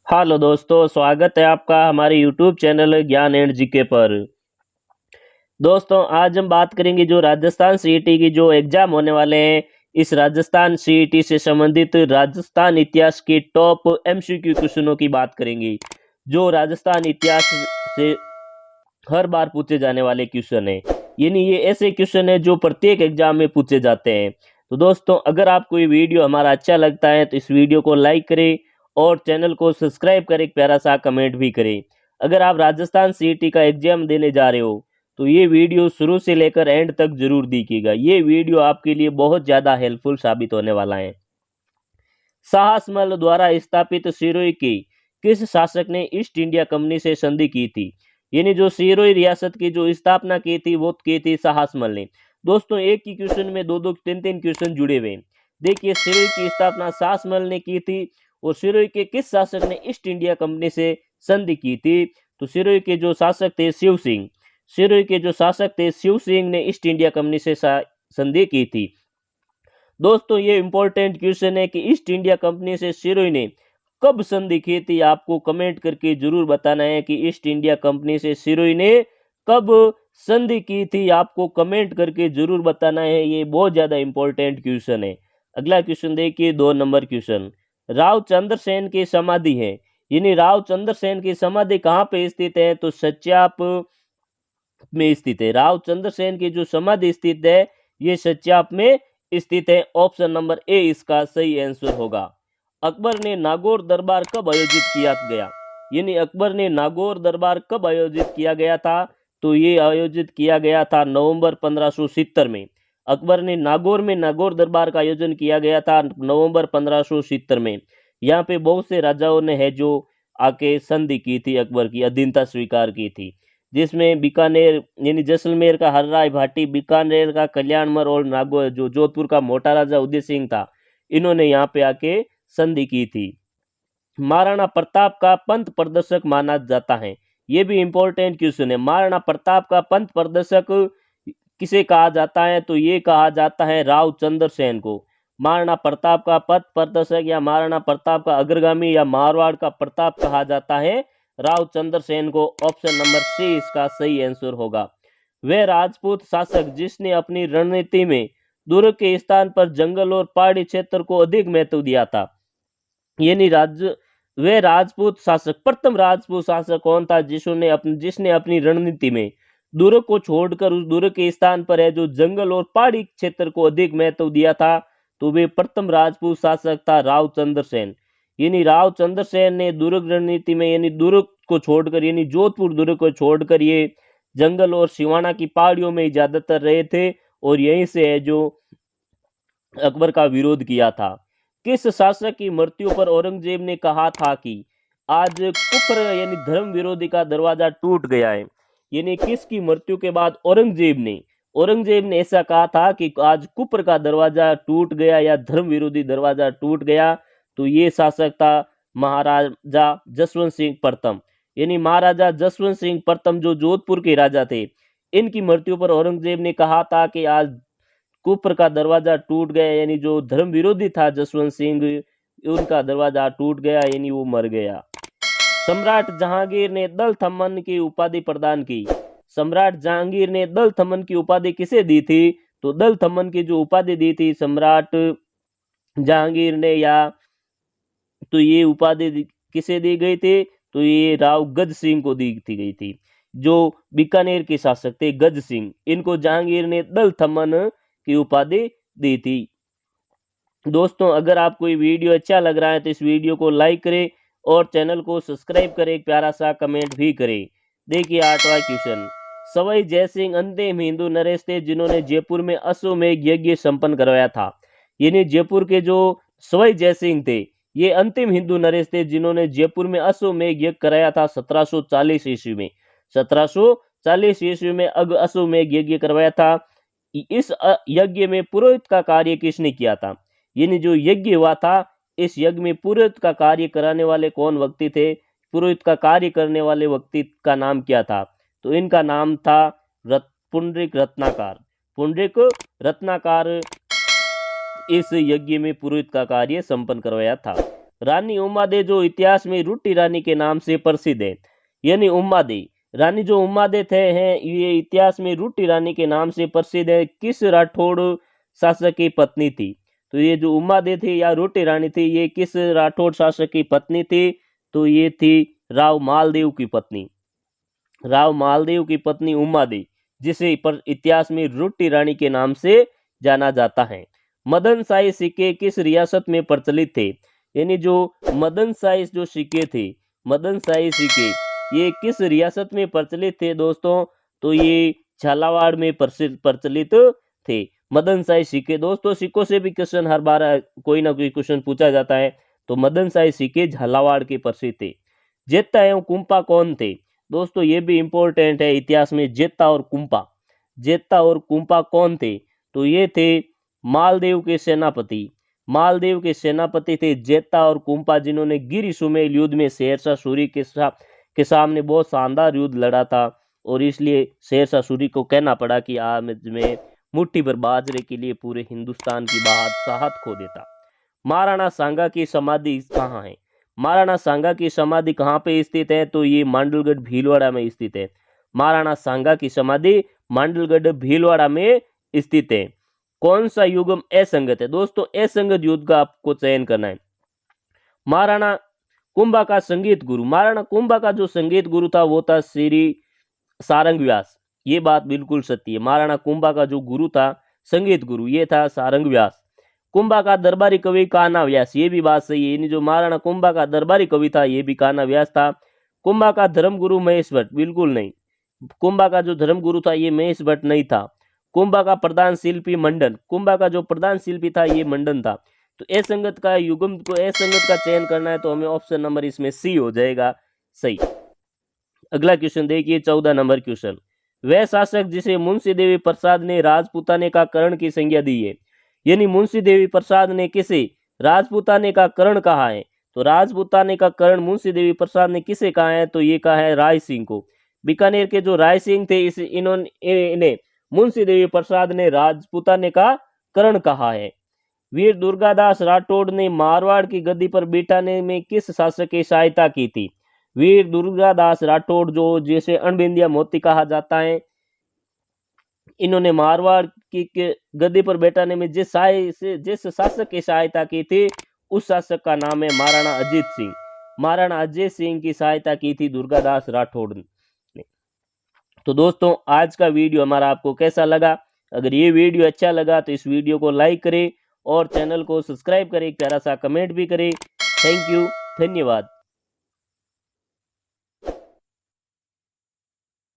Hello दोस्तों, स्वागत है आपका हमारे यूट्यूब चैनल ज्ञान एंड जीके पर। दोस्तों, आज हम बात करेंगे जो राजस्थान सीईटी की जो एग्जाम होने वाले हैं। इस राजस्थान सीईटी से संबंधित राजस्थान इतिहास के टॉप एमसीक्यू क्वेश्चनों की बात करेंगे, जो राजस्थान इतिहास से हर बार पूछे जाने वाले क्वेश्चन है। यानी ये ऐसे क्वेश्चन है जो प्रत्येक एग्जाम में पूछे जाते हैं। तो दोस्तों, अगर आपको ये वीडियो हमारा अच्छा लगता है तो इस वीडियो को लाइक करें और चैनल को सब्सक्राइब करें, एक प्यारा सा कमेंट भी करें। अगर आप राजस्थान सीईटी का एग्जाम देने जा रहे हो तो ये वीडियो शुरू से लेकर एंड तक जरूर देखिएगा। ये वीडियो आपके लिए बहुत ज़्यादा हेल्पफुल साबित होने वाला है। साहसमल द्वारा स्थापित सिरोही की किस शासक ने ईस्ट इंडिया कंपनी से संधि की थी? यानी जो सिरोही रियासत की जो स्थापना की थी वो की थी साहसमल ने। दोस्तों, एक ही क्वेश्चन में दो दो तीन तीन क्वेश्चन जुड़े हुए हैं। देखिए, सिरोही की स्थापना साहसमल ने की थी और सिरोही के किस शासक ने ईस्ट इंडिया कंपनी से संधि की थी? तो सिरोही के जो शासक थे शिव सिंह। सिरोही के जो शासक थे शिव सिंह ने ईस्ट इंडिया कंपनी से संधि की थी। दोस्तों, ये इंपॉर्टेंट क्वेश्चन है कि ईस्ट इंडिया कंपनी से सिरोही ने कब संधि की थी। आपको कमेंट करके जरूर बताना है कि ईस्ट इंडिया कंपनी से सिरोही ने कब संधि की थी। आपको कमेंट करके जरूर बताना है, ये बहुत ज्यादा इंपॉर्टेंट क्वेश्चन है। अगला क्वेश्चन देखिए, 2 नंबर क्वेश्चन। राव चंद्रसेन की समाधि है, यानी राव चंद्रसेन की समाधि कहाँ पे स्थित है? तो सच्याप में स्थित है। राव चंद्रसेन की जो समाधि स्थित है ये सच्याप में स्थित है। ऑप्शन नंबर ए इसका सही आंसर होगा। अकबर ने नागौर दरबार कब आयोजित किया गया? यानी अकबर ने नागौर दरबार कब आयोजित किया गया था? तो ये आयोजित किया गया था नवंबर 1570 में। अकबर ने नागौर में नागौर दरबार का आयोजन किया गया था नवंबर 1570 में। यहाँ पे बहुत से राजाओं ने है जो आके संधि की थी, अकबर की अधीनता स्वीकार की थी, जिसमें बीकानेर यानी जैसलमेर का हर्राय भाटी, बीकानेर का कल्याणमल और नागौर जो जोधपुर का मोटा राजा उदय सिंह था, इन्होंने यहाँ पे आके संधि की थी। महाराणा प्रताप का पंथ प्रदर्शक माना जाता है, ये भी इंपॉर्टेंट क्वेश्चन है। महाराणा प्रताप का पंथ प्रदर्शक किसे कहा जाता है? तो ये कहा जाता है राव चंद्रसेन को। महाराणा प्रताप का पथ प्रदर्शक या महाराणा प्रताप का अग्रगामी या मारवाड़ का प्रताप कहा जाता है राव चंद्रसेन को। ऑप्शन नंबर सी इसका सही आंसर होगा। वह राजपूत शासक जिसने अपनी रणनीति में दुर्ग के स्थान पर जंगल और पहाड़ी क्षेत्र को अधिक महत्व दिया था। यानी वह राजपूत शासक, प्रथम राजपूत शासक कौन था जिसने अपनी रणनीति में दुर्ग को छोड़कर उस दुर्ग के स्थान पर है जो जंगल और पहाड़ी क्षेत्र को अधिक महत्व दिया था? तो वे प्रथम राजपूत शासक था राव चंद्रसेन। यानी राव चंद्रसेन ने दुर्ग रणनीति में यानी दुर्ग को छोड़कर यानी जोधपुर दुर्ग को छोड़कर ये जंगल और सिवाना की पहाड़ियों में ज्यादातर रहे थे और यहीं से है जो अकबर का विरोध किया था। किस शासक की मृत्यु पर औरंगजेब ने कहा था कि आज कुफर यानी धर्म विरोधी का दरवाजा टूट गया है? यानी किसकी मृत्यु के बाद औरंगजेब ने ऐसा कहा था कि आज कुफर का दरवाजा टूट गया या धर्म विरोधी दरवाजा टूट गया? तो ये शासक था महाराजा जसवंत सिंह प्रथम। यानी महाराजा जसवंत सिंह प्रथम जो जोधपुर के राजा थे, इनकी मृत्यु पर औरंगजेब ने कहा था कि आज कुफर का दरवाजा टूट गया, यानी जो धर्म विरोधी था जसवंत सिंह, उनका दरवाजा टूट गया, यानी वो मर गया। सम्राट जहांगीर ने दल थमन की उपाधि प्रदान की। सम्राट जहांगीर ने दल थमन की उपाधि किसे दी थी? तो दल थमन की जो उपाधि दी थी सम्राट जहांगीर ने, या तो ये उपाधि किसे दी गई थी? तो ये राव गज सिंह को दी थी गई थी, जो बीकानेर के शासक थे गज सिंह। इनको जहांगीर ने दल थमन की उपाधि दी थी। दोस्तों, अगर आपको ये वीडियो अच्छा लग रहा है तो इस वीडियो को लाइक करें और चैनल को सब्सक्राइब करें, एक प्यारा सा कमेंट भी करें। देखिए 8वां क्वेश्चन। सवाई जयसिंह अंतिम हिंदू नरेश थे जिन्होंने जयपुर में अश्वमेध यज्ञ संपन्न करवाया था। यानी जयपुर के जो सवाई जयसिंह थे ये अंतिम हिंदू नरेश थे जिन्होंने जयपुर में अश्वमेध यज्ञ कराया था 1740 ईस्वी में। 1740 ईस्वी में अश्वमेध यज्ञ करवाया था। इस यज्ञ में पुरोहित का कार्य किसने किया था? यानी जो यज्ञ हुआ था इस यज्ञ में पुरोहित का कार्य कराने वाले कौन व्यक्ति थे? पुरोहित का कार्य करने वाले व्यक्ति का नाम क्या था? तो इनका नाम था पुंडरीक रत्नाकर। पुंडरीक रत्नाकर इस यज्ञ में पुरोहित का कार्य संपन्न करवाया था। रानी उम्मादे जो इतिहास में रूटी रानी के नाम से प्रसिद्ध है। यानी उम्मादे रानी जो उम्मादे थे हैं ये इतिहास में रूटी रानी के नाम से प्रसिद्ध है। किस राठौड़ शासक की पत्नी थी? तो ये जो उम्मादे थी या रूटी रानी थी ये किस राठौड़ शासक की पत्नी थी? तो ये थी राव मालदेव की पत्नी। राव मालदेव की पत्नी उम्मादे, जिसे पर इतिहास में रूटी रानी के नाम से जाना जाता है। मदन शाही सिक्के किस रियासत में प्रचलित थे? यानी जो मदन शाही जो सिक्के थे, मदन शाही सिक्के ये किस रियासत में प्रचलित थे दोस्तों? तो ये झालावाड़ में प्रचलित थे मदन शाही सिक्के। दोस्तों सिक्कों से भी क्वेश्चन हर बार कोई ना कोई क्वेश्चन पूछा जाता है। तो मदन शाही सिक्के झालावाड़ के प्रसिद्ध थे। जेता एवं कुंपा कौन थे? दोस्तों ये भी इंपॉर्टेंट है इतिहास में, जेता और कुंपा। जेता और कुंपा कौन थे? तो ये थे मालदेव के सेनापति। मालदेव के सेनापति थे जेता और कुंपा, जिन्होंने गिर सुमेल युद्ध में शेरशाह सूरी के सामने बहुत शानदार युद्ध लड़ा था और इसलिए शेरशाह सूरी को कहना पड़ा कि आज में मुट्ठी भर बाजरे के लिए पूरे हिंदुस्तान की बादशाहत खो देता। महाराणा सांगा की समाधि कहाँ है? महाराणा सांगा की समाधि कहाँ पे स्थित है? तो ये मांडलगढ़ भीलवाड़ा में स्थित है। महाराणा सांगा की समाधि मांडलगढ़ भीलवाड़ा में स्थित है। कौन सा युग्म असंगत है? दोस्तों असंगत युद्ध का आपको चयन करना है। महाराणा कुंभा का संगीत गुरु, महाराणा कुंभा का जो संगीत गुरु था वो था श्री सारंग व्यास। ये बात बिल्कुल सत्य है। महाराणा कुंभा का जो गुरु था संगीत गुरु ये था सारंग व्यास। कुंभा का दरबारी कवि कान्हा व्यास, ये भी बात सही है। जो महाराणा कुंभा का दरबारी कवि था ये भी कान्हा व्यास था। कुंभा का धर्मगुरु महेश भट्ट, बिल्कुल नहीं। कुंभा का जो धर्मगुरु था ये महेश भट्ट नहीं था। कुंभा का प्रधान शिल्पी मंडन, कुंभा का जो प्रधान शिल्पी था ये मंडन था। तो असंगत का युग्म को असंगत का चयन करना है तो हमें ऑप्शन नंबर इसमें सी हो जाएगा सही। अगला क्वेश्चन देखिए 14 नंबर क्वेश्चन। वह शासक जिसे मुंशी देवी प्रसाद ने राजपूताने का करण की संज्ञा दी है। यानी मुंशी देवी प्रसाद ने किसे राजपूताने का करण कहा है? तो राजपूताने का करण मुंशी देवी प्रसाद ने किसे कहा है? तो ये कहा है राय सिंह को। बीकानेर के जो राय सिंह थे इन्हें मुंशी देवी प्रसाद ने राजपूताने का करण कहा है। वीर दुर्गादास राठौड़ ने मारवाड़ की गद्दी पर बिठाने में किस शासक की सहायता की थी? वीर दुर्गादास राठौड़ जो जिसे अणबिंदिया मोती कहा जाता है, इन्होंने मारवाड़ की गद्दी पर बैठाने में जिस शासक की सहायता की थी उस शासक का नाम है महाराणा अजीत सिंह। महाराणा अजीत सिंह की सहायता की थी दुर्गादास राठौड़ ने। तो दोस्तों आज का वीडियो हमारा आपको कैसा लगा? अगर ये वीडियो अच्छा लगा तो इस वीडियो को लाइक करें और चैनल को सब्सक्राइब करें, एक प्यारा सा कमेंट भी करें। थैंक यू, धन्यवाद।